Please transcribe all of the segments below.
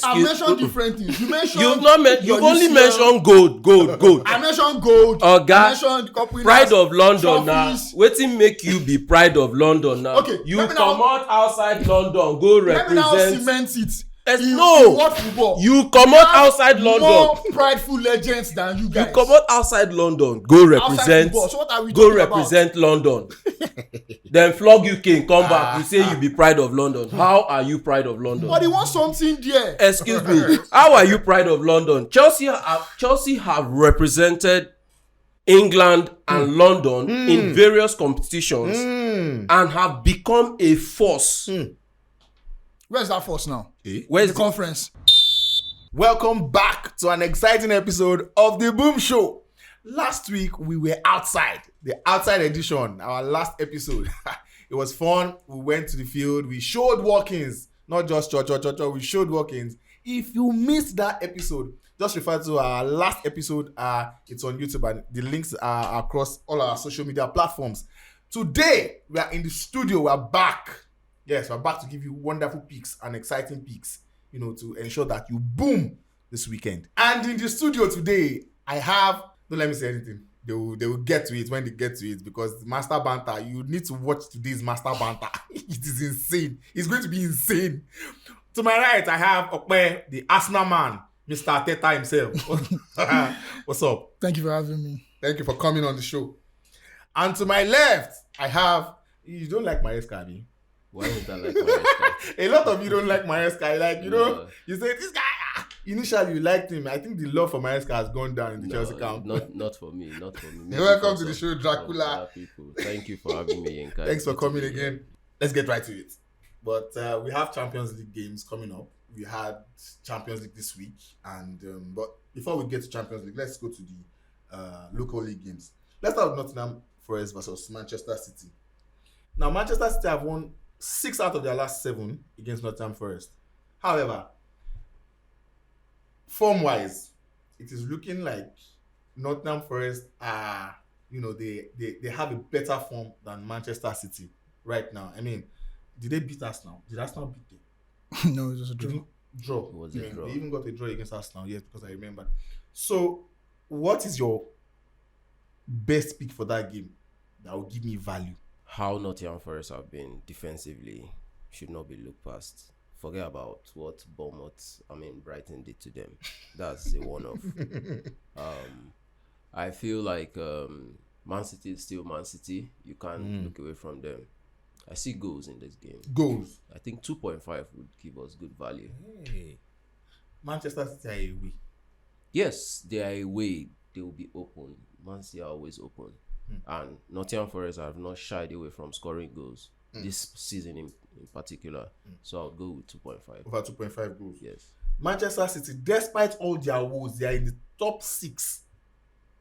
I've mentioned different things. You mentioned you've only mentioned gold. I mentioned gold. Oga, I mentioned Pride of London trophies. now. Wetin make you be Pride of London now? Okay, you come out outside London, go represent. Let me now cement it. In what football? You come out outside London. More prideful legends than you guys. You come out outside London, go represent. So what are we go talking represent about? London. Then flog UK, come back. You say you be Pride of London. How are you Pride of London? But he wants something there. Excuse me. How are you Pride of London? Chelsea have represented England and London in various competitions and have become a force. Where's that force now? Where's the conference? Welcome back to an exciting episode of The Boom Show. Last week, we were outside. The outside edition, our last episode. It was fun. We went to the field. We showed walk-ins. Not just cho. We showed walk-ins. If you missed that episode, just refer to our last episode. It's on YouTube and the links are across all our social media platforms. Today, we are in the studio. We're back. Yes, we're back to give you wonderful picks and exciting picks, to ensure that you boom this weekend. And in the studio today, I have, don't let me say anything. They will get to it when they get to it, because Master Banter, you need to watch today's Master Banter. It is insane. It's going to be insane. To my right, I have Okpe, the Arsenal man, Mr. Arteta himself. What's up? Thank you for having me. Thank you for coming on the show. And to my left, I have, you don't like Maresca, Abi? Why would I like Maresca? A lot of you don't like Maresca. You say, this guy, initially you liked him. I think the love for Maresca has gone down in the Chelsea camp. Not for me. Welcome to the show, Dracula. People. Thank you for having me, Yinka. Thanks for coming again. Let's get right to it. But we have Champions League games coming up. We had Champions League this week. But before we get to Champions League, let's go to the local league games. Let's start with Nottingham Forest versus Manchester City. Now, Manchester City have won 6 out of their last 7 against Nottingham Forest. However, form-wise, it is looking like Nottingham Forest are, they have a better form than Manchester City right now. I mean, did they beat Arsenal? Did Arsenal beat them? No, it was a draw. Draw. It was a draw. They even got a draw against Arsenal, yes, because I remember. So, what is your best pick for that game that will give me value? How Nottingham Forest have been defensively should not be looked past. Forget about what Brighton did to them. That's a one-off. I feel like Man City is still Man City. You can't look away from them. I see goals in this game. Goals? I think 2.5 would give us good value. Hey. Manchester City are away. Yes, they are away. They will be open. Man City are always open. And Nottingham Forest have not shied away from scoring goals this season in particular. So I'll go with 2.5. Over 2.5 goals. Yes. Manchester City, despite all their woes, they are in the top 6.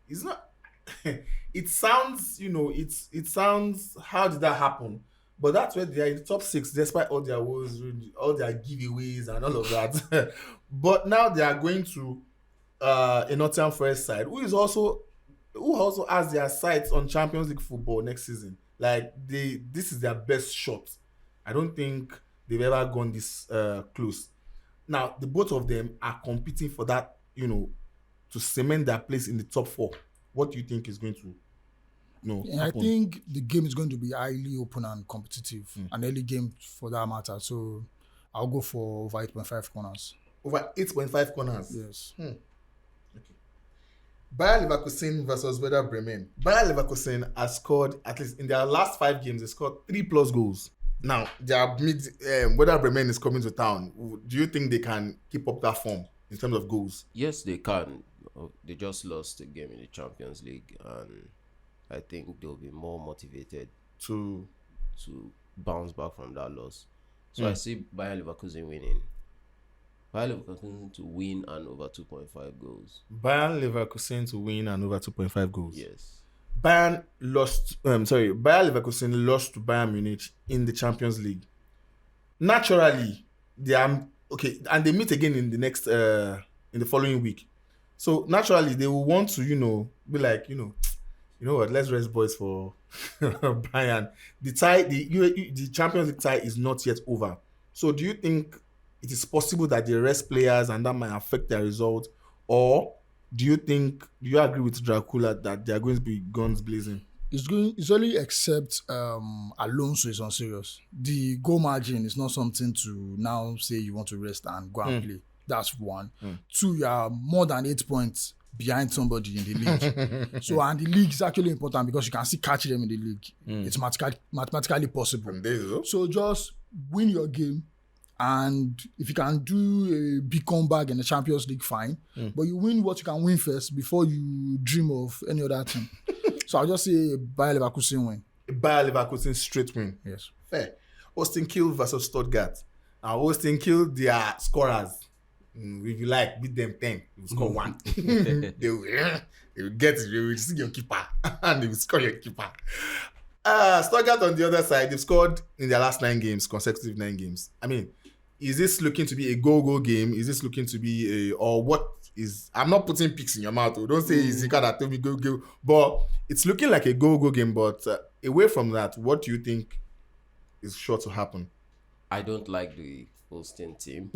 It's not. It sounds, it sounds. How did that happen? But that's where they are in the top 6, despite all their woes, all their giveaways, and all of that. But now they are going to a Nottingham Forest side, who also has their sights on Champions League football next season. Like, this is their best shot. I don't think they've ever gone this close. Now, the both of them are competing for that, to cement their place in the top 4. What do you think is going to, happen? I think the game is going to be highly open and competitive. An early game for that matter. So I'll go for over 8.5 corners. Over 8.5 corners? Yes. Okay. Bayer Leverkusen versus Werder Bremen. Bayer Leverkusen has scored, at least in their last 5 games, they scored 3+ goals. Now, Werder Bremen is coming to town. Do you think they can keep up that form in terms of goals? Yes, they can. They just lost a game in the Champions League, and I think they'll be more motivated to bounce back from that loss. So I see Bayer Leverkusen winning. Bayer Leverkusen to win and over 2.5 goals. Bayer Leverkusen to win and over 2.5 goals. Yes. Bayer Leverkusen lost to Bayern Munich in the Champions League. Naturally, they are okay, and they meet again in the next in the following week. So naturally, they will want to, be like, you know what? Let's rest boys for Bayern. The tie, the Champions League tie is not yet over. So, do you think it is possible that they rest players and that might affect their result? Or do you agree with Dracula that they are going to be guns blazing? It's only except Alonso is unserious. The goal margin is not something to now say you want to rest and go and play. That's one. 2, you are more than 8 points behind somebody in the league. So, and the league is actually important because you can still catch them in the league. It's mathematically possible. So just win your game, and if you can do a big comeback in the Champions League, fine. But you win what you can win first before you dream of any other team. So I'll just say Bayer Leverkusen win. Bayer Leverkusen straight win. Yes. Fair. Austin Kiel versus Stuttgart. Now Austin Kiel, they are scorers. If you like, beat them 10, you will score 1. They will get it, they will see your keeper, and they will score your keeper. Stuttgart on the other side, they've scored in their last 9 games, consecutive 9 games. I mean, is this looking to be a go-go game? Is this looking to be or what is, I'm not putting picks in your mouth. Don't say it's Zika that told me go. But it's looking like a go-go game. But away from that, what do you think is sure to happen? I don't like the Holstein team.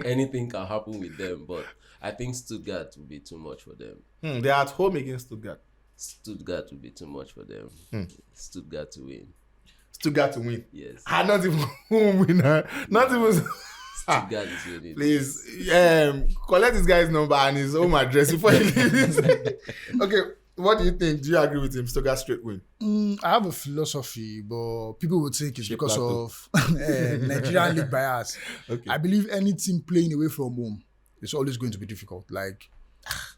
Anything can happen with them, but I think Stuttgart will be too much for them. They're at home against Stuttgart. Stuttgart will be too much for them. Stuttgart to win. Stuttgart to win. Yes. Not even home winner. Not even. Stuttgart is winning. Please, collect this guy's number and his home address before he leaves. Okay, what do you think? Do you agree with him? Stuttgart straight win. I have a philosophy, but people would think it's because of Nigerian league bias. Okay. I believe any team playing away from home is always going to be difficult. Like,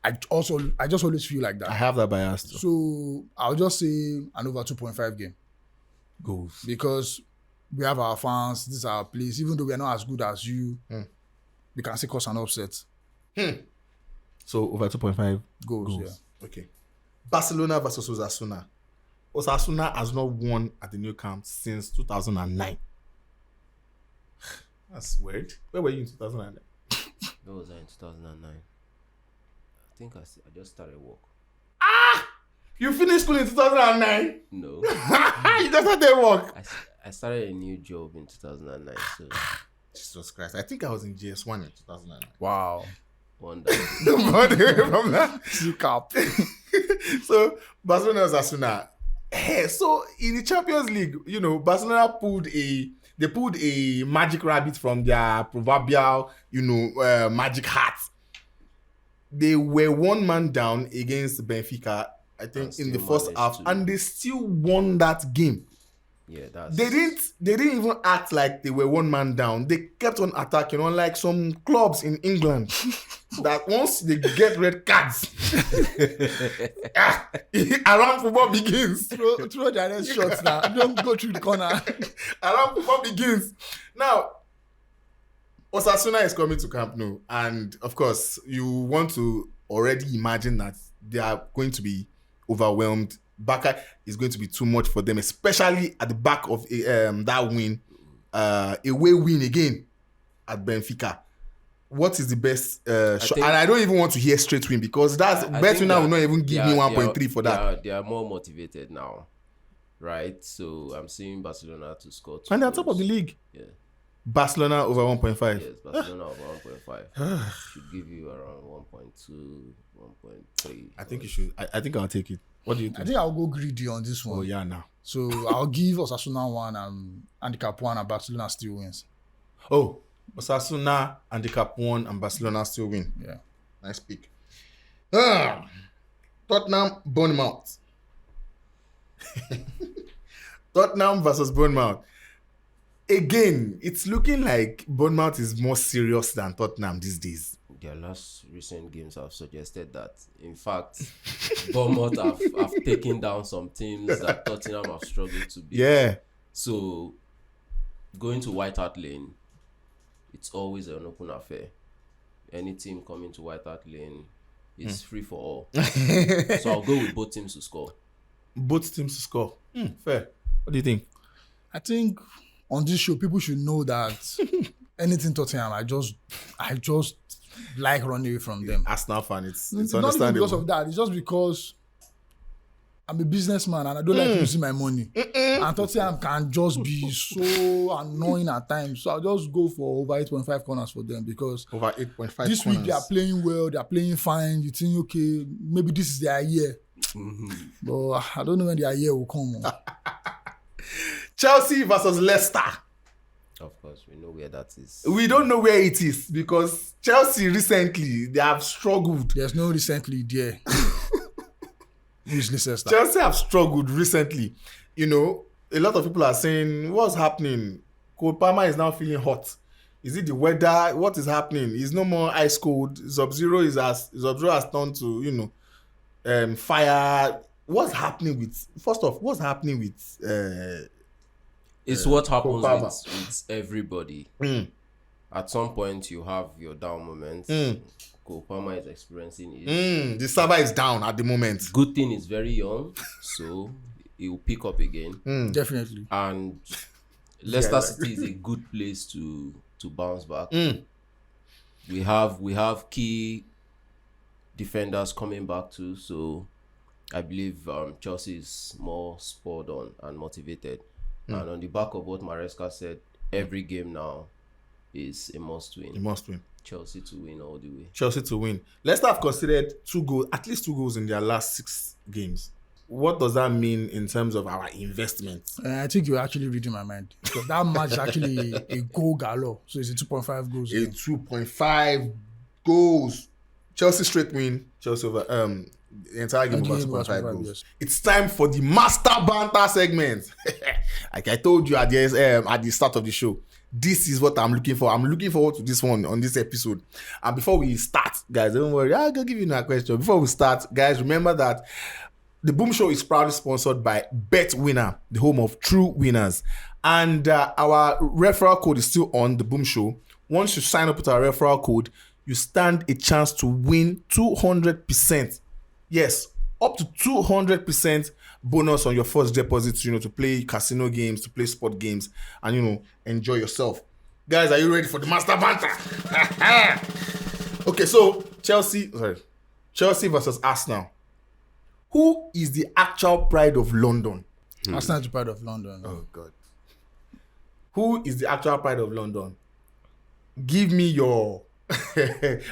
I just always feel like that. I have that bias too. So I'll just say an over 2.5 game. Goals. Because we have our fans, this is our place. Even though we are not as good as you, we can still cause an upset. So over 2.5 goals. Yeah. Okay. Barcelona versus Osasuna. Osasuna has not won at the Nou Camp since 2009. That's weird. Where were you in 2009? Where was I in 2009? I think I just started work. You finished school in 2009? No. You just started work? I started a new job in 2009. So Jesus Christ. I think I was in GS1 in 2009. Wow. Wonderful. From that. Cap. So, Barcelona Osasuna. Hey, so, in the Champions League, Barcelona pulled a magic rabbit from their proverbial, magic hat. They were 1 man down against Benfica, I think, in the first half, and they still won that game. Yeah, that's. They didn't even act like they were 1 man down. They kept on attacking, unlike some clubs in England that once they get red cards, around football begins. Throw their red shots now. Don't go through the corner. Around football begins. Now, Osasuna is coming to Camp Nou, and of course, you want to already imagine that they are going to be overwhelmed. Barca is going to be too much for them, especially at the back of that win, away win again at Benfica. What is the best shot? And I don't even want to hear straight win because that's bet winner will not even give me 1.3 for that. They are more motivated now, right? So I'm seeing Barcelona to score 2 and they're goals. top of the league. Yeah. Barcelona over 1.5. Yes, Barcelona over 1.5 should give you around 1.2, 1.3. I think you should. I think I'll take it. What do you think? I think I'll go greedy on this one. Oh yeah, now. So I'll give Osasuna 1 and handicap 1 and Barcelona still wins. Oh, Osasuna, handicap 1 and Barcelona still win. Yeah. Nice pick. Tottenham, Bournemouth. Tottenham versus Bournemouth. Again, it's looking like Bournemouth is more serious than Tottenham these days. Their last recent games have suggested that. In fact, Bournemouth have taken down some teams that Tottenham have struggled to beat. Yeah. So, going to White Hart Lane, it's always an open affair. Any team coming to White Hart Lane is free for all. So, I'll go with both teams to score. Both teams to score. Fair. What do you think? I think on this show, people should know that anything Tottenham, I just like running away from them. Arsenal fan, it's Not even understandable. because of that. It's just because I'm a businessman and I don't like losing my money. And Tottenham can just be so annoying at times. So I'll just go for over 8.5 corners for them because over 8.5 this week they are playing well, they are playing fine. You think, okay, maybe this is their year. But I don't know when their year will come. Chelsea versus Leicester. Of course, we know where that is. We don't know where it is because Chelsea recently, they have struggled. There's no recently there. Who's Leicester? Chelsea have struggled recently. You know, a lot of people are saying, what's happening? Cole Palmer is now feeling hot. Is it the weather? What is happening? He's no more ice cold. Sub-Zero has turned to, you know, fire. What's happening with, first off, what's happening with it's what happens with everybody. At some point, you have your down moments. Cole Palmer is experiencing it. The server is down at the moment. Good thing is very young, so he will pick up again. Definitely. And Leicester City is a good place to bounce back. We have key defenders coming back too, so I believe Chelsea is more spurred on and motivated. And on the back of what Maresca said, every game now is a must win. A must win. Chelsea to win all the way. Chelsea to win. Leicester have considered at least 2 goals in their last 6 games. What does that mean in terms of our investment? I think you're actually reading my mind because that match is actually a goal galore. So it's a 2.5 goals. A 2.5 goals. Chelsea straight win. Chelsea over the entire game over 2.5 goals. Yes. It's time for the Master Banter segment. Like I told you at the start of the show, this is what I'm looking for. I'm looking forward to this one on this episode. And before we start, guys, don't worry. I'll give you a question. Before we start, guys, remember that the Boom Show is proudly sponsored by Bet Winner, the home of true winners. And our referral code is still on the Boom Show. Once you sign up with our referral code, you stand a chance to win 200%. Yes, up to 200% bonus on your first deposit, to play casino games, to play sport games, and, enjoy yourself. Guys, are you ready for the Master Banter? Okay, so Chelsea versus Arsenal. Who is the actual pride of London? Arsenal is the pride of London. Oh, God. Who is the actual pride of London? Give me your...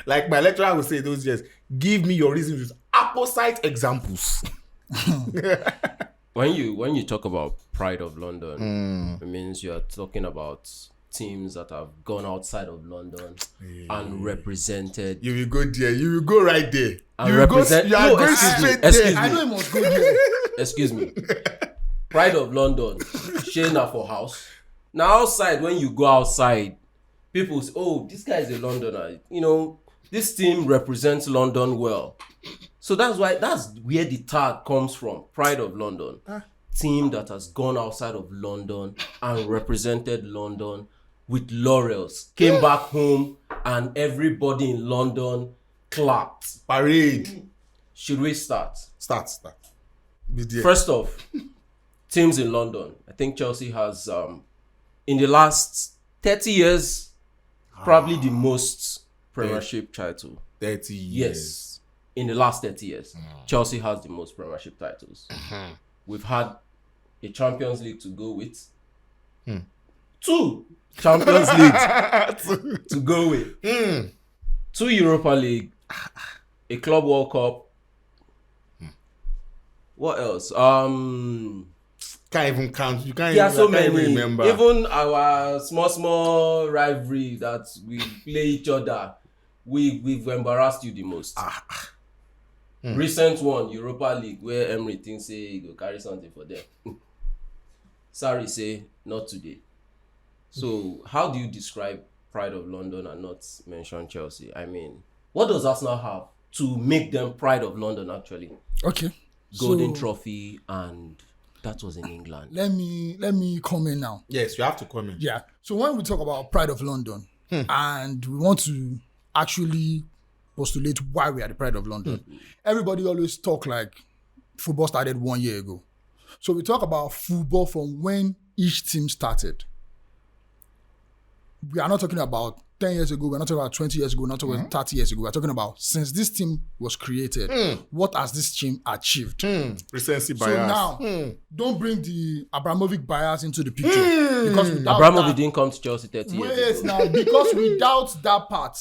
like my lecturer would say those years, give me your reasons with opposite examples. When you talk about pride of London, it means you are talking about teams that have gone outside of London and represented. You will go there. You will go right there. And represent. You are going straight there. I know you must go there. Excuse me. Pride of London. Shayna for house. Now outside, when you go outside, people say, "Oh, this guy is a Londoner." This team represents London well. So that's where the tag comes from. Pride of London. Team that has gone outside of London and represented London with laurels. Came back home and everybody in London clapped. Parade. Should we start? Start. First off, teams in London. I think Chelsea has, in the last 30 years, probably the most Premiership title. 30 years. Yes. In the last 30 years, Chelsea has the most Premiership titles. We've had a Champions League to go with. 2 Champions Leagues to go with. 2 Europa League. A Club World Cup. What else? Can't even count. You can't. There are so even many. Remember. Even our small rivalry that we play each other, we've embarrassed you the most. Recent one, Europa League, where Emery thinks say he go carry something for them. Sorry, say not today. So how do you describe pride of London and not mention Chelsea? I mean, what does Arsenal have to make them pride of London actually? Okay. Golden trophy, and that was in England. Let me come in now. Yes, you have to come in. Yeah. So when we talk about pride of London and we want to actually postulate why we are the pride of London, everybody always talk like football started 1 year ago. So we talk about football from when each team started. We are not talking about 10 years ago. We're not talking about 20 years ago. We're not talking about 30 years ago. We're talking about since this team was created, what has this team achieved? Recency bias. So now, don't bring the Abramovich bias into the picture. Because without Abramovich didn't come to Chelsea 30 years ago. Wait now, because without that part,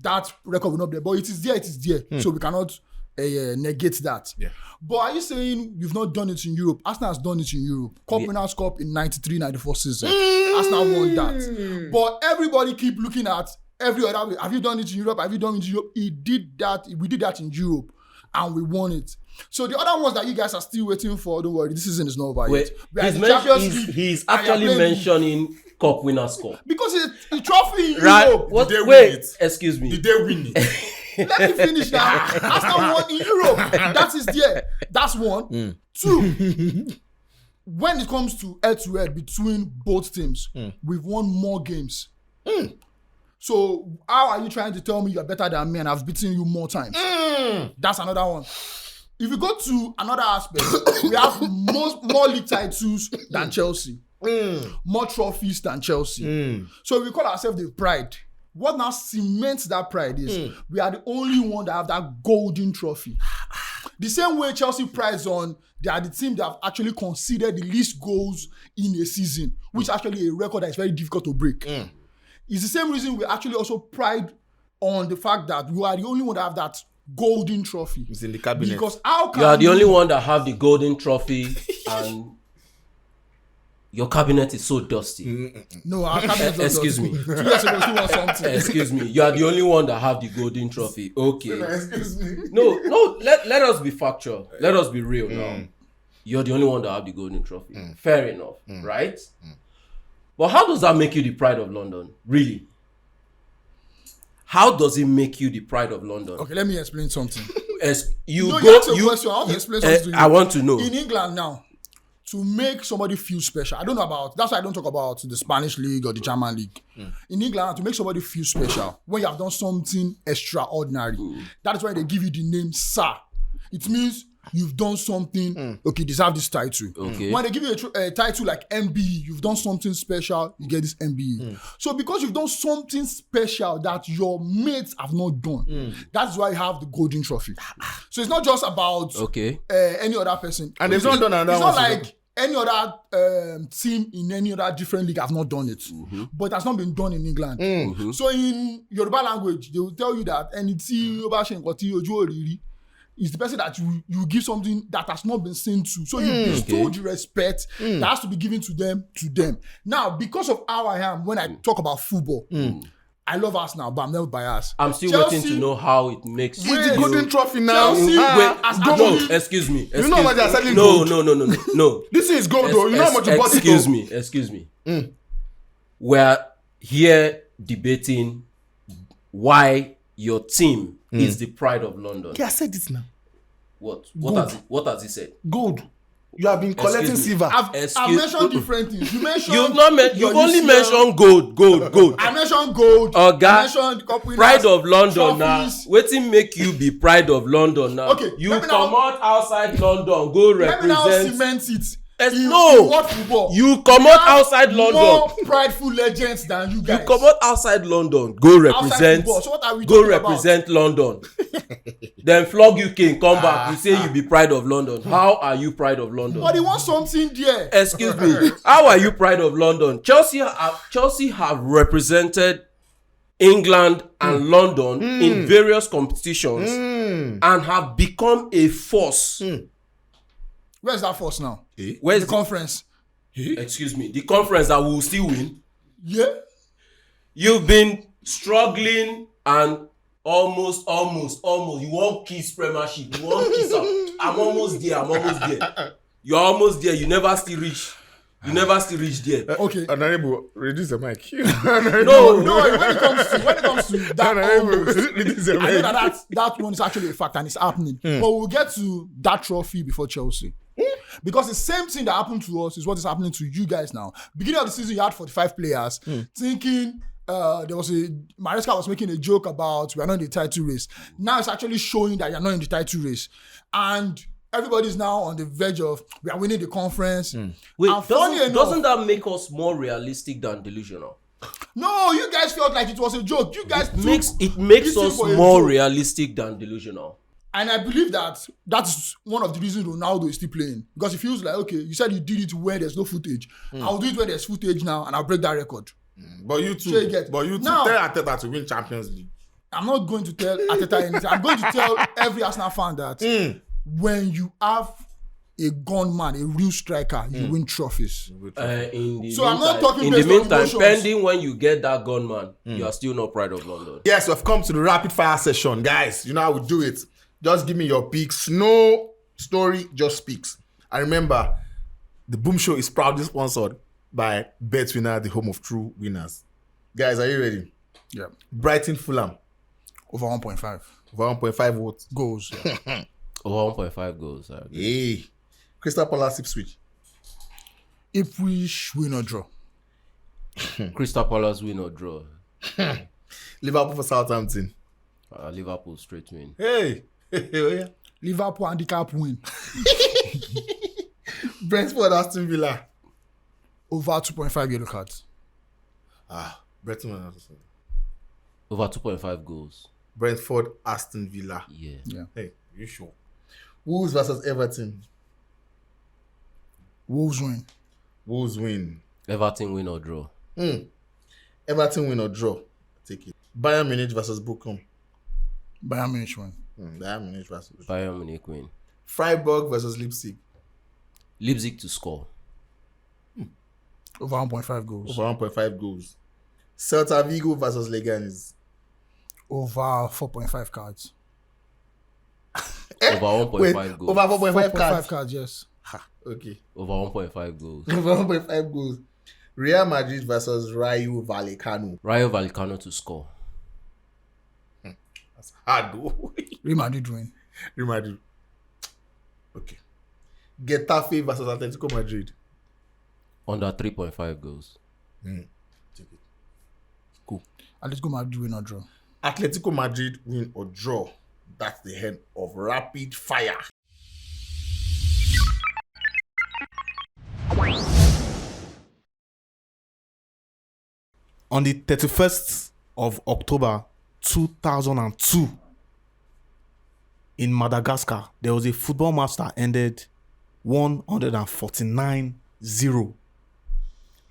that record will not be there. But it is there. So we cannot negate that. Yeah. But are you saying you've not done it in Europe? Arsenal has done it in Europe. Cup Winners' Cup in 93-94 season. Arsenal won that. But everybody keep looking at every other way. Have you done it in Europe? Have you done it in Europe? He did that. We did that in Europe. And we won it. So the other ones that you guys are still waiting for, don't worry, this season is not over yet. He's actually mentioning Cup Winners' Cup. Because it's a trophy in Right. Europe. Did they win it? Excuse me. Did they win it? Let me finish now. Arsenal won in Europe. That is there. That's one. Two. When it comes to head-to-head between both teams, we've won more games. So how are you trying to tell me you're better than me and I've beaten you more times? That's another one. If you go to another aspect, we have more league titles than Chelsea. More trophies than Chelsea. So we call ourselves the pride. What now cements that pride is we are the only one that have that golden trophy. The same way Chelsea prides on, they are the team that have actually conceded the least goals in a season, which is actually a record that is very difficult to break. It's the same reason we actually also pride on the fact that we are the only one that have that golden trophy. It's in the cabinet. Because how can You are the only one that have the golden trophy and your cabinet is so dusty. No, our cabinet is Excuse me. 2 years ago, still want something. Excuse me. You are the only one that have the golden trophy. Okay. Excuse me. No, let us be factual. Let us be real now. You're the only one that have the golden trophy. Fair enough, right? But how does that make you the pride of London? Really? How does it make you the pride of London? Okay, let me explain something. As you No, go, you asked a question. I want to explain something to you. I want to know. In England now, to make somebody feel special, I don't know about, that's why I don't talk about the Spanish league or the German league. In England, to make somebody feel special, when you have done something extraordinary, that is why they give you the name Sir. It means you've done something, okay, deserve this title. Okay. When they give you a title like MBE, you've done something special, you get this MBE. So because you've done something special that your mates have not done, that's why you have the golden trophy. So it's not just about any other person. And they've not done another one. It's not like any other team in any other different league have not done it. But it has not been done in England. So in Yoruba language, they will tell you that is the person that you give something that has not been seen to. So you bestow the respect that has to be given to them. Now, because of how I am, when I talk about football, I love Arsenal, but I'm never biased. I'm still waiting to know how it makes It's the golden trophy now. No, excuse me. You know how much they are selling gold? gold? No. This is gold though. You know how much you bought it. Excuse me. We're here debating why your team is the pride of London. Yeah, I said this now. What has he said? Gold. You have been collecting silver. I've mentioned different things. You mentioned you've only mentioned gold. I mentioned gold. I mentioned pride of London trophies. now. Wetin make you be pride of London now? Okay, You come out outside London, go Let me now represent. cement it. No, What football? you come out outside London. More prideful legends than you guys. You come out outside London, go represent. football. So what are we Go talking represent London. Then flog UK and come back. You say you be pride of London. How are you pride of London? But he wants something there. Excuse me. How are you pride of London? Chelsea have represented England and London in various competitions and have become a force. Where's that force now? Where's The conference. Excuse me. The conference that will still win. Yeah. You've been struggling and almost. You won't kiss Premiership. You won't kiss up. I'm almost there. You're almost there. You never still reach there. Okay. Honorable, reduce the mic. No. When it comes to that, Reduce the I know mic. that one is actually a fact and it's happening. But we'll get to that trophy before Chelsea. Because the same thing that happened to us is what is happening to you guys now. Beginning of the season, you had 45 players thinking there was Maresca was making a joke about we are not in the title race. Now it's actually showing that you're not in the title race. And everybody's now on the verge of we are winning the conference. Wait, And funny enough, doesn't that make us more realistic than delusional? No, you guys felt like it was a joke. You guys It makes this thing us for a more joke. realistic than delusional. And I believe that that's one of the reasons Ronaldo is still playing. Because he feels like, okay, you said you did it where there's no footage. I'll do it where there's footage now and I'll break that record. But you too. So you get- Now- tell Arteta to win Champions League. I'm not going to tell Arteta anything. I'm going to tell every Arsenal fan that when you have a gunman, a real striker, you win trophies. So I'm not talking in the based on meantime, emotions. pending when you get that gunman, you are still not Pride of London. Yes, we've come to the rapid fire session, guys. You know how we do it. Just give me your picks. No story, just speaks. And remember, the Boom Show is proudly sponsored by BetWinner, the home of true winners. Guys, are you ready? Yeah. Brighton Fulham. Over 1.5 Over 1.5 votes. goals. Yeah. Over 1.5 goals. I agree. Hey. Crystal Palace Ipswich. Ipswich win or draw. Crystal Palace win or draw. Liverpool for Southampton. Liverpool straight win. Hey. Oh, yeah. Liverpool handicap win. Brentford Aston Villa. Over 2.5 yellow cards. Brentford Over 2.5 goals. Brentford Aston Villa. Yeah. Hey, you sure? Wolves versus Everton. Wolves win. Wolves win. Everton win or draw. Everton win or draw. Take it. Bayern Munich versus Bochum. Bayern Munich win. Bayern Munich versus Bayern Munich win. Freiburg versus Leipzig. Leipzig to score. Over 1.5 goals. Over 1.5 goals. Celta Vigo versus Leganes. Over 4.5 cards. Over 1.5 Wait, goals. over 4.5 5 cards. cards, yes. Okay. Over 1.5 goals. Over 1.5 goals. Real Madrid versus Rayo Vallecano. Rayo Vallecano to score. That's hard though. Real Madrid win. Real Madrid. Okay. Getafe versus Atletico Madrid. Under 3.5 goals. Take it. Cool. Atletico Madrid win or draw. Atletico Madrid win or draw. That's the head of rapid fire. On the 31st of October 2002, in Madagascar, there was a football match that ended 149-0.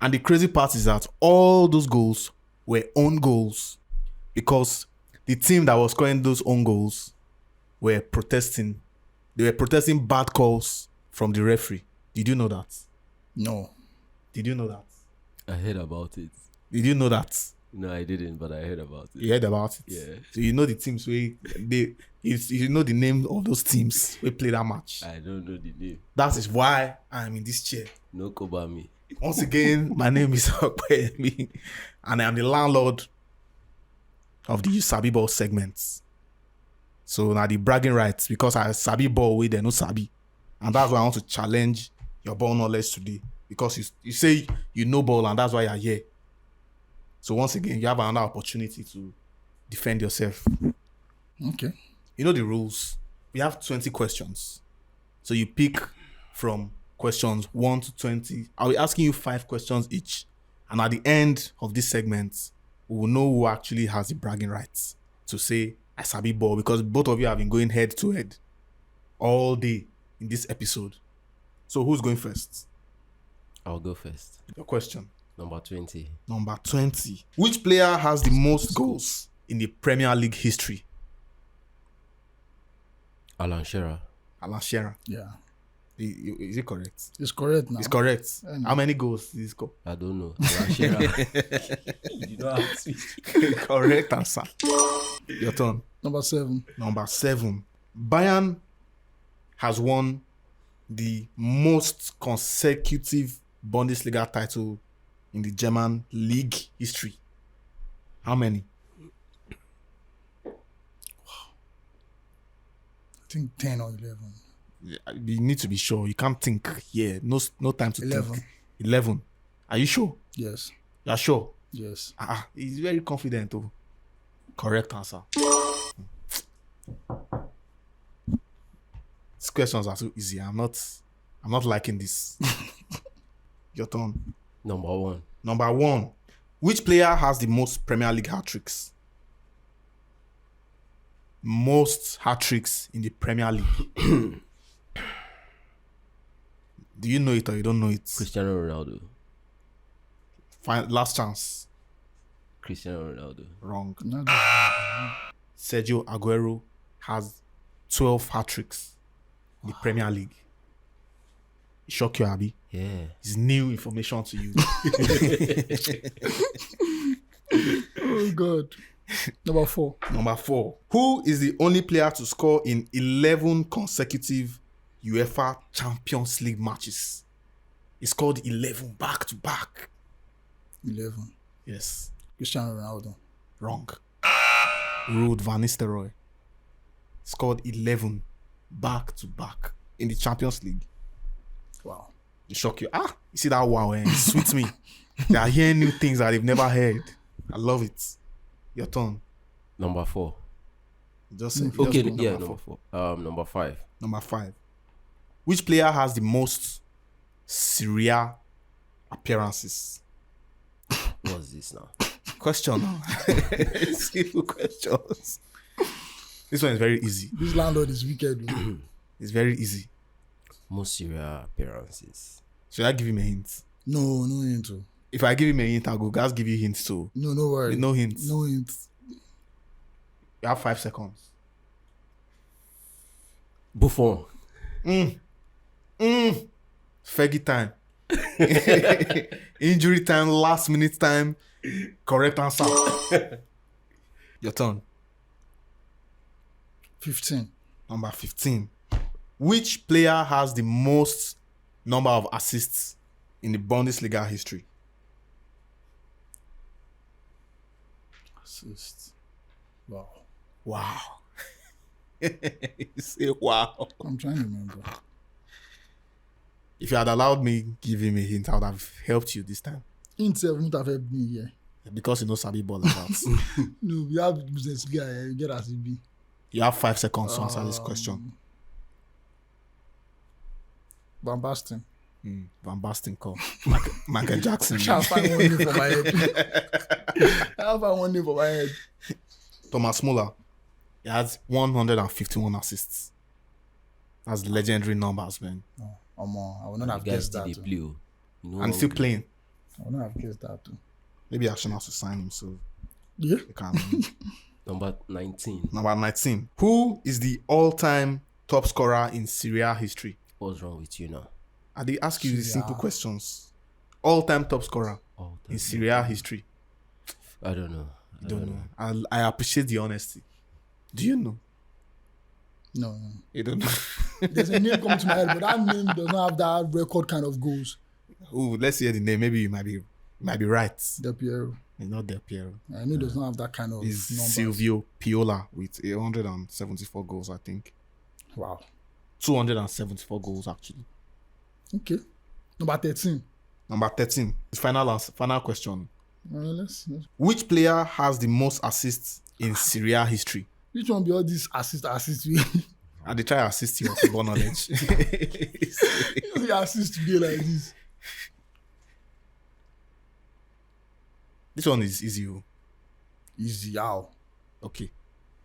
And the crazy part is that all those goals were own goals because the team that was scoring those own goals were protesting. They were protesting bad calls from the referee. Did you know that? No. Did you know that? I heard about it. Did you know that? No, I didn't, but I heard about it. You heard about it? Yeah. So you know the teams you know the name of those teams we play that match. I don't know the name. That is why I'm in this chair. No Kobami. Once again, my name is Okpeyemi, and I am the landlord of the You Sabi Ball Segment. So now the bragging rights, because I sabi ball way they no sabi. And that's why I want to challenge your ball knowledge today. Because you say you know ball and that's why you're here. So once again, you have another opportunity to defend yourself. Okay. You know the rules. We have 20 questions. So you pick from questions 1 to 20. I'll be asking you 5 questions each. And at the end of this segment, we will know who actually has the bragging rights to say, I sabi ball, because both of you have been going head to head all day in this episode. So who's going first? I'll go first. Your question. Number 20. Number 20. Which player has the most goals in the Premier League history? Alan Shearer. Alan Shearer. Yeah. Is it correct? It's correct now. It's correct. How many goals did he score? I don't know. Alan Shearer. You did not ask me. Correct answer. Your turn. Number 7. Number 7. Bayern has won the most consecutive Bundesliga title in the German league history. How many? I think 10 or 11. You need to be sure. You can't think. Yeah, no time to 11. think. 11. Are you sure? Yes. You're sure? Yes. He's very confident. Oh. Correct answer. These questions are so easy. I'm not liking this. Your turn. Number 1. Number 1. Which player has the most Premier League hat-tricks? Most hat-tricks in the Premier League. Do you know it or you don't know it? Cristiano Ronaldo. Last chance. Cristiano Ronaldo. Wrong. No. Sergio Aguero has 12 hat-tricks in the Premier League. Shock you, Abby. Yeah. It's new information to you. Oh God. Number 4. Number 4. Who is the only player to score in 11 consecutive UEFA Champions League matches? He scored 11 back to back. 11. Yes. Cristiano Ronaldo. Wrong. Ruud van Nistelrooy scored 11 back to back in the Champions League. Wow. It shock you. You see that wow, it sweets me. They are hearing new things that they've never heard. I love it. Your turn. Number 4. Just say Okay, just go yeah, number number 4. 4. Number 5. Number 5. Which player has the most Serie A appearances? What's this now? Question. Simple questions. This one is very easy. This landlord is wicked. It's very easy. Most Serie A appearances. Should I give him a hint? No hint. If I give him a hint, I'll go guys give you hints too. No worry. With no hints. No hint. You have 5 seconds. Buffon. Fergie time. Injury time, last minute time. Correct answer. Your turn. 15. Number 15. Which player has the most number of assists in the Bundesliga history? Assist. Wow. Wow. You say wow. I'm trying to remember. If you had allowed me give him a hint, I would have helped you this time. Hint 7 would have helped me here. Because you know Sabi Ball about. No, we have business guy. You get as it be. You have 5 seconds to answer this question. Van Basten. Van Basten call. Michael Jackson. I can't find one name for my head. I can't find one name for my head. Thomas Muller. He has 151 assists. That's legendary numbers, man. I would not have The guys guessed that. did Too. play. You know, And still playing. I would not have guessed that too. Maybe I shouldn't have to sign him, so Yeah. you can. Number 19. Number 19. Who is the all-time top scorer in Serie A history? What's wrong with you now? I did ask you these Serie A. simple questions. All-time top scorer All in time. Serie A history. I don't know. You don't know. I appreciate the honesty. Do you know? No. You don't know. There's a name coming to my head, but that name does not have that record kind of goals. Oh, let's hear the name. Maybe you might be right. Del Piero. It's not Del Piero. I know it does not have that kind of It's numbers. Silvio Piola with 174 goals, I think. Wow. 274 goals, actually. Okay. Number 13. Number 13. Final question. Let's Which player has the most assists in Serie A history? which one be all these assist? I they try to assist you with football knowledge. You assist today like this. This one is easy. Easy how? Okay.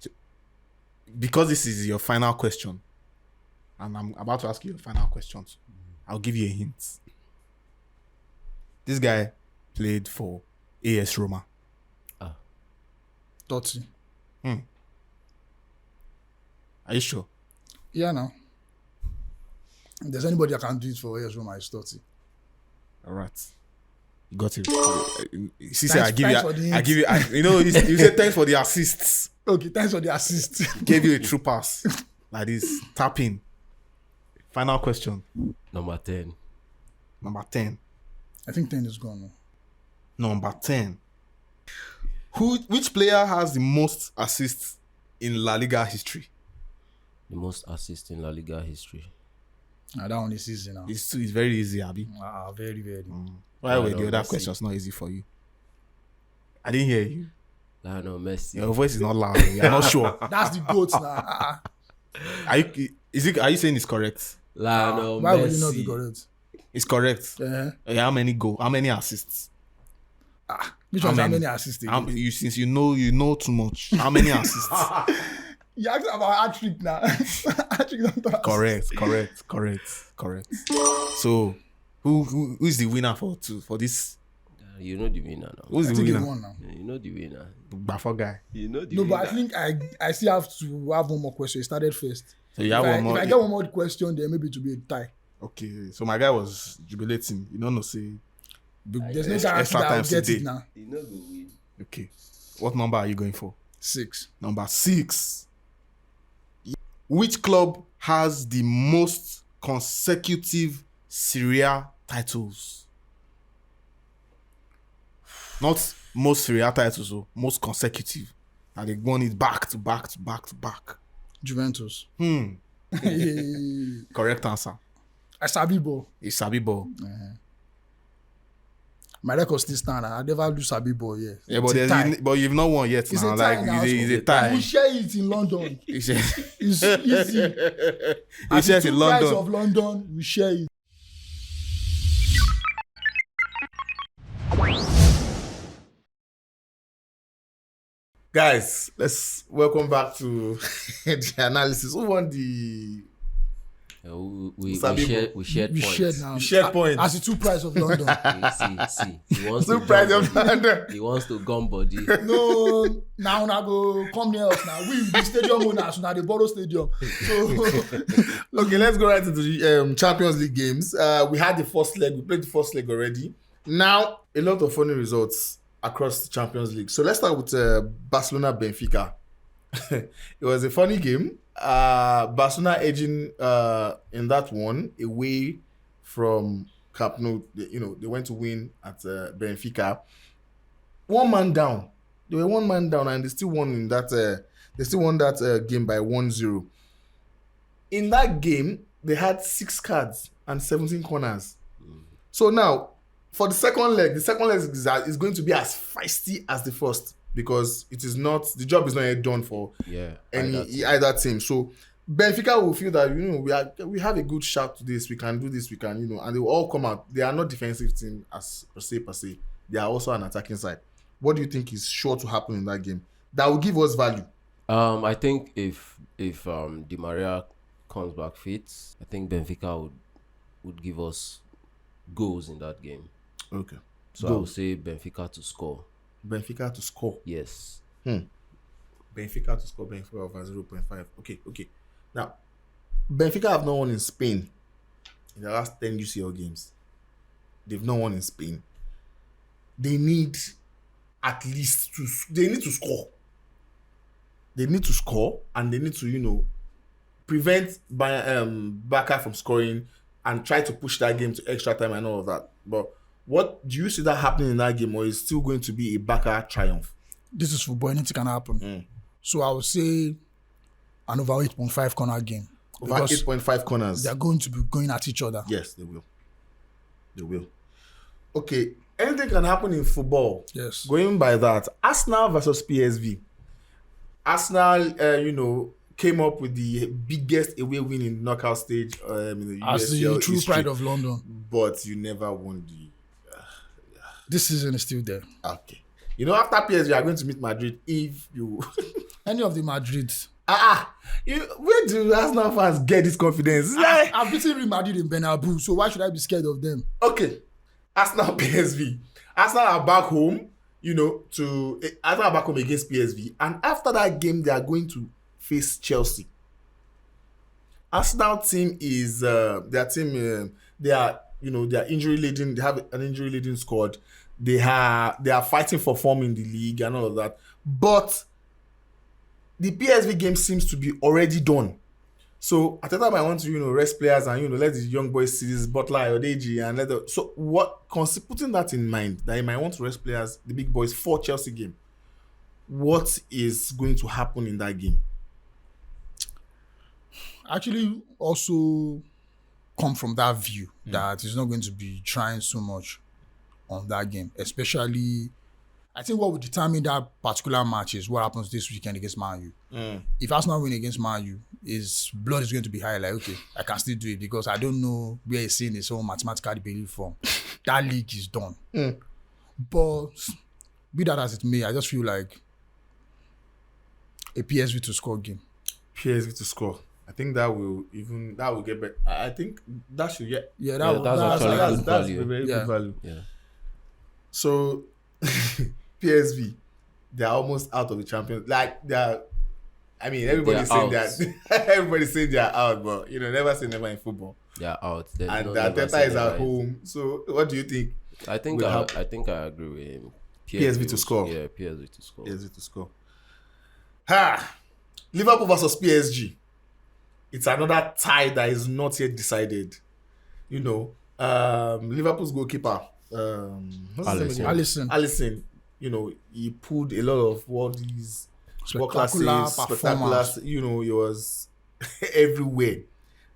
So, because this is your final question, and I'm about to ask you your final questions, I'll give you a hint. This guy played for AS Roma. 30. Are you sure? Yeah, now. If there's anybody that can do it for AS Roma, it's 30. All right. You got it. See, Thanks- I give thanks for the you, you said thanks for the assists. Okay, thanks for the assist. Gave you a true pass. Like this. Tap in. Final question. Number 10. Number 10. I think 10 is gone now. Number 10. Which player has the most assists in La Liga history? The most assists in La Liga history. That one is easy now. It's very easy, Abby. Very, very. Why were no, the other Messi. questions not easy for you? I didn't hear you. I know Messi. Your voice is not loud. You're not sure. That's the goat now. Are you saying it's correct? Lionel Why Messi. would you not be correct? It's correct. Yeah. How many assists? Which one's how many assists again? Since you know too much. How many assists? You asked about hat-trick now. Hat-trick don't Correct. So, who is the winner for this? You know the winner now. Who's I the think winner? he won now. You know the winner. Bafo guy. You know the No, winner. but I think I still have to have one more question. He started first. So you have one more. If I get one more question, then maybe to be a tie. Okay, so my guy was jubilating. You don't know, say. There's no guarantee extra that I'll times get today. it now. You know the win. Okay. What number are you going for? 6. Number 6. Which club has the most consecutive Serie A titles? Not most Serie A titles, so most consecutive. And they won it back to back to back to back. Juventus. Correct answer. I sabi ball. You sabi ball. My record still stand. I never lose sabi ball yet. Yeah, but you've not won yet. It's now. a tie now, It's a so tie. we share it in London. It's It's easy. As shares the in two guys London. of London, we share it. Guys, let's welcome back to the analysis. Who won the We Sabi shared We points. shared now. You shared points. As the two price of London. See. He wants Two to prize gum of body. London? He wants to gum body. No, now go come near us now. We the stadium owners now they borrow stadium. So Okay, let's go right into the Champions League games. We had the first leg. We played the first leg already. Now, a lot of funny results across the Champions League. So let's start with Barcelona Benfica. It was a funny game. Barcelona edging in that one away from Camp Nou. They went to win at Benfica. One man down. They were one man down, and they still won in that. They still won that game by 1-0. In that game, they had 6 cards and 17 corners. So now, for the second leg is going to be as feisty as the first, because the job is not yet done for either team. So Benfica will feel that we have a good shot to this, we can do this, and they will all come out. They are not defensive team as per se. They are also an attacking side. What do you think is sure to happen in that game that will give us value? I think if Di Maria comes back fit, I think Benfica would give us goals in that game. Okay. So I would say Benfica to score. Benfica to score. Yes. Benfica to score. Benfica over 0.5. Okay. Now, Benfica have not won in Spain in the last 10 UCL games. They've not won in Spain. They need at least they need to score. They need to score, and they need to, prevent Barca from scoring and try to push that game to extra time and all of that. But what do you see that happening in that game, or is it still going to be a Barca triumph? this is football, anything can happen. So I would say an over 8.5 corner game. Over 8.5 corners. They're going to be going at each other. Yes, they will. Okay, anything can happen in football. Yes. Going by that, Arsenal versus PSV. Arsenal, came up with the biggest away win in the knockout stage in the As the UCL true history, pride of London. but you never won the. This season is still there. Okay, after PSV, you are going to meet Madrid if you. Any of the Madrid. Where do Arsenal fans get this confidence? I've beaten Real Madrid in Bernabeu, so why should I be scared of them? Okay, Arsenal PSV. Arsenal are back home, Arsenal are back home against PSV, and after that game, they are going to face Chelsea. Arsenal team is they are injury laden. They have an injury laden squad. They are fighting for form in the league and all of that, but the PSV game seems to be already done. So at the time I want to rest players and let the young boys see this Butler or Deji and putting that in mind, that you might want to rest players, the big boys, for Chelsea game. What is going to happen in that game? Actually, also come from that view that he's not going to be trying so much on that game, especially. I think what will determine that particular match is what happens this weekend against Man U. If Arsenal win against Man U, his blood is going to be high. Like, okay, I can still do it because I don't know where he's seeing his own mathematical belief from. That league is done. But be that as it may, I just feel like a PSV to score game. PSV to score. I think that will get better. I think that should get. Yeah, that's good value. Very good value. Yeah. So PSV, they're almost out of the Champions. Like they're. I mean, everybody's saying that. Everybody's saying they're out, but never say never in football. They're out. And Arteta is at home. So, what do you think? I think I agree with him. PSV to score. Yeah, PSV to score. PSV to score. Liverpool versus PSG. It's another tie that is not yet decided. Liverpool's goalkeeper, Alisson. He pulled a lot of what these spectacular. He was everywhere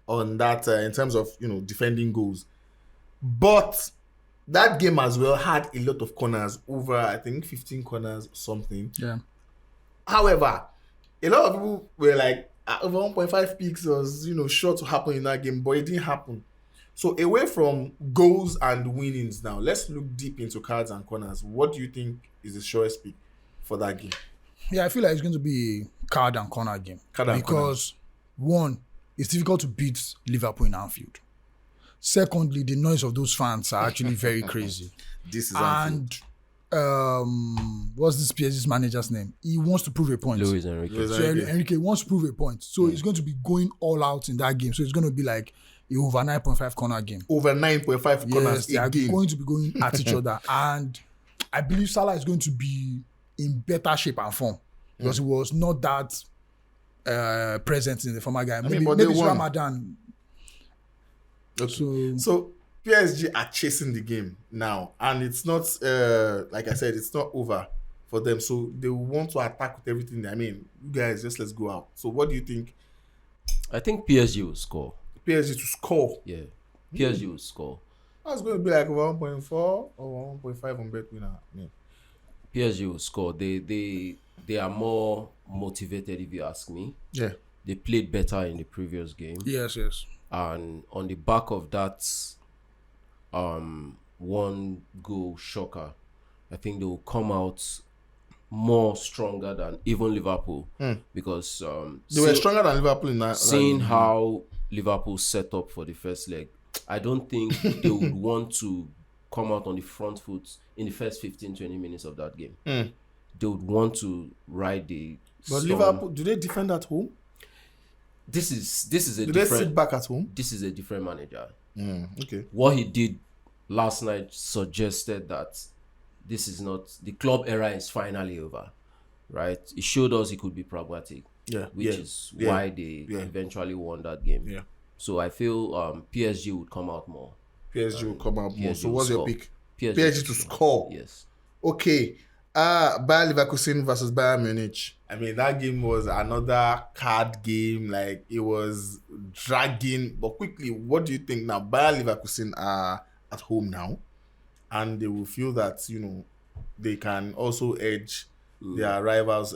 on that in terms of defending goals. But that game as well had a lot of corners, over I think 15 corners something. Yeah. However, a lot of people were like over 1.5 picks was sure to happen in that game, but it didn't happen. So away from goals and winnings now, let's look deep into cards and corners. What do you think is the surest pick for that game? Yeah, I feel like it's going to be a card and corner game. Because one, it's difficult to beat Liverpool in Anfield. Secondly, the noise of those fans are actually very crazy. This is Anfield. What's this PSG's manager's name? He wants to prove a point. Luis Enrique. So Enrique wants to prove a point. So he's going to be going all out in that game. So it's going to be like a over 9.5 corner game. Over 9.5 corners. Yes, they are going to be going at each other. And I believe Salah is going to be in better shape and form. Because he was not that present in the former game. Maybe it's Ramadan. Okay. So PSG are chasing the game now, and it's not like I said, it's not over for them. So they want to attack with everything. I mean, you guys, just let's go out. So what do you think? I think PSG will score. PSG to score. Yeah, PSG will score. That's going to be like over 1.4 or 1.5 on bet winner. Yeah. PSG will score. They are more motivated, if you ask me. Yeah. They played better in the previous game. Yes. And on the back of that one goal shocker, I think they will come out more stronger than even Liverpool. Because they were stronger than Liverpool in that. Seeing how Liverpool set up for the first leg, I don't think they would want to come out on the front foot in the first 15-20 minutes of that game. They would want to ride the But storm. Liverpool, do they defend at home? This is a Do different. they sit back at home? This is a different manager. Okay. What he did last night suggested that this is not, the club era is finally over, right? It showed us he could be pragmatic, which is why they eventually won that game. Yeah. So I feel PSG would come out more. PSG will come out more. PSG So will what's your score. pick? PSG to score. Yes. Okay. Bayer Leverkusen versus Bayern Munich. I mean, that game was another card game. Like, it was dragging. But quickly, what do you think now? Bayer Leverkusen are at home now, and they will feel that, they can also edge their rivals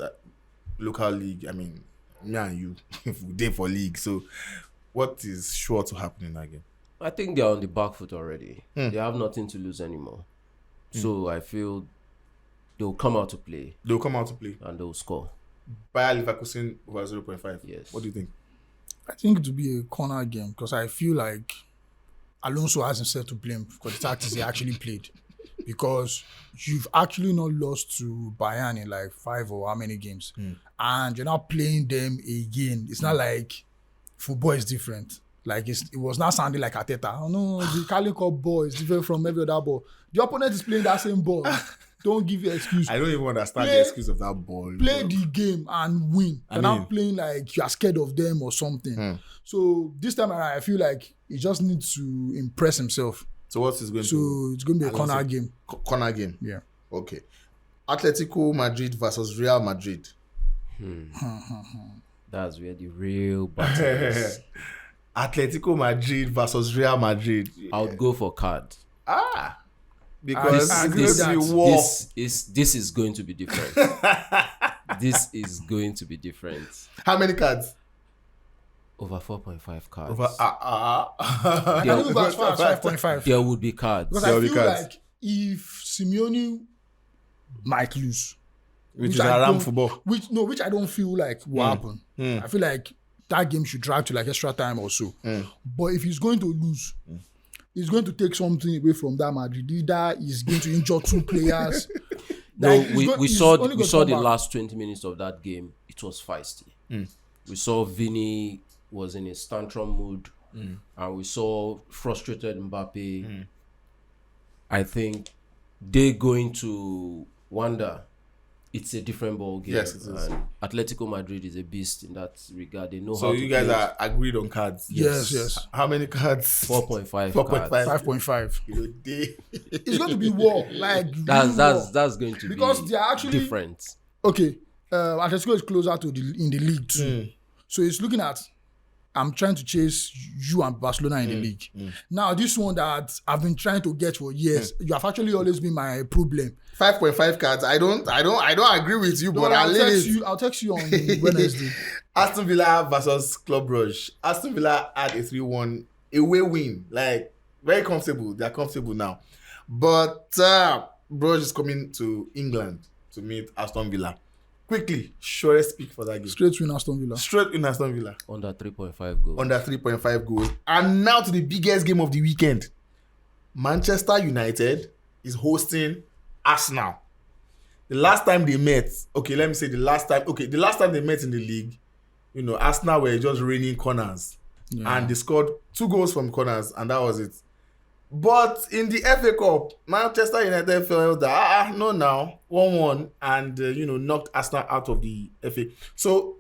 local league. I mean, me and you, we did for league. So, what is sure to happen in that game? I think they're on the back foot already. They have nothing to lose anymore. So I feel they'll come out to play. They'll come out to play. And they'll score. Bayer Leverkusen over 0.5. Yes. What do you think? I think it will be a corner game because I feel like Alonso has himself to blame for the tactics he actually played. Because you've actually not lost to Bayern in like 5 or how many games. And you're not playing them again. It's not like football is different. Like it was not sounding like Arteta. Oh no, the Carling Cup ball is different from every other ball. The opponent is playing that same ball. Don't give you an excuse. I don't even understand the excuse of that ball. Play the game and win. You're not playing like you're scared of them or something. So this time around, I feel like he just needs to impress himself. So what is going to? So it's going to be a corner game. Corner game. Yeah. Okay. Atletico Madrid versus Real Madrid. That's where the real battle is. Atletico Madrid versus Real Madrid. I would go for card. Because this is going to be different. This is going to be different. How many cards? Over 4.5 cards. Over I can go as far as 5.5. There would be cards. Because I feel like if Simeone might lose. Which is I around don't- football. Which I don't feel like will happen. I feel like that game should drag to like extra time or so. But if he's going to lose, he's going to take something away from that Madrid. Either he's going to injure 2 players. No, Like, we he's saw only we gonna saw come the back. last 20 minutes of that game. It was feisty. We saw Vini was in his tantrum mood, and we saw frustrated Mbappe. I think they going to Wanda. It's a different ball game. Yes, it is. And Atletico Madrid is a beast in that regard. They know So how to you guys play it. are agreed on cards. Yes. How many cards? 4.5. 4.5. cards. 5.5. You day. It's going to be war. Like real That's war. going to Because be they are actually- different. Okay. Atletico is closer to in the league too. So it's looking at, I'm trying to chase you and Barcelona in the league. Now, this one that I've been trying to get for years, you have actually always been my problem. 5.5 cards. I don't agree with you, but I'll text you on Wednesday. Aston Villa versus Club Brugge. Aston Villa had a 3-1 away win. Like, very comfortable. They're comfortable now. But Brugge is coming to England to meet Aston Villa. Quickly, shortest pick for that game. Straight win Aston Villa. Straight in Aston Villa. Under 3.5 goals. Under 3.5 goals. And now to the biggest game of the weekend. Manchester United is hosting Arsenal. The last time they met, the last time they met in the league, Arsenal were just raining corners. Yeah. And they scored 2 goals from corners, and that was it. But in the FA Cup, Manchester United felt that, 1-1, and, knocked Arsenal out of the FA. So,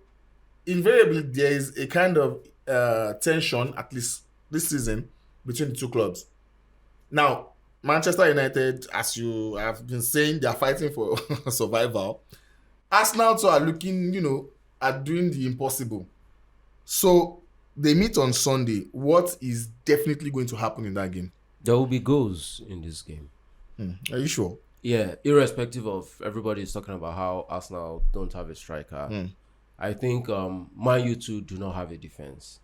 invariably, there is a kind of tension, at least this season, between the two clubs. Now, Manchester United, as you have been saying, they are fighting for survival. Arsenal too are looking, at doing the impossible. So, they meet on Sunday. What is definitely going to happen in that game? There will be goals in this game. Are you sure? Yeah, irrespective of everybody is talking about how Arsenal don't have a striker. I think Man U too do not have a defense.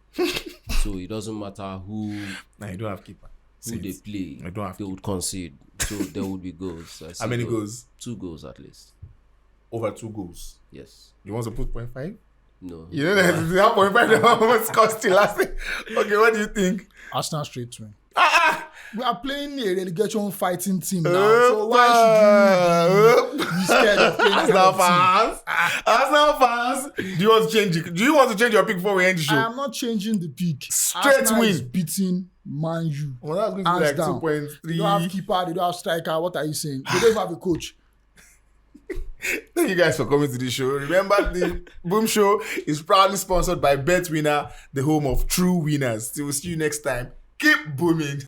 So it doesn't matter who No, you don't have keeper. they play. I don't have they would concede. So there would be goals. How many goals? 2 goals at least. Over 2 goals. Yes. You want to put 0.5? No. You know that 0.5 was cost last. Okay, what do you think? Arsenal straight win. We are playing a relegation fighting team now. So why should you be scared of playing Arsenal that fans? Arsenal fans? Do you want to change it? Do you want to change your pick before we end the show? I am not changing the pick. Straight Arsenal win. is beating Man U. Well, that's going to be Hands like down. 2.3. They don't have keeper, they don't have striker. What are you saying? They don't even have a coach. Thank you guys for coming to the show. Remember, the Boom Show is proudly sponsored by Bet Winner, the home of true winners. Till we see you next time. Keep booming.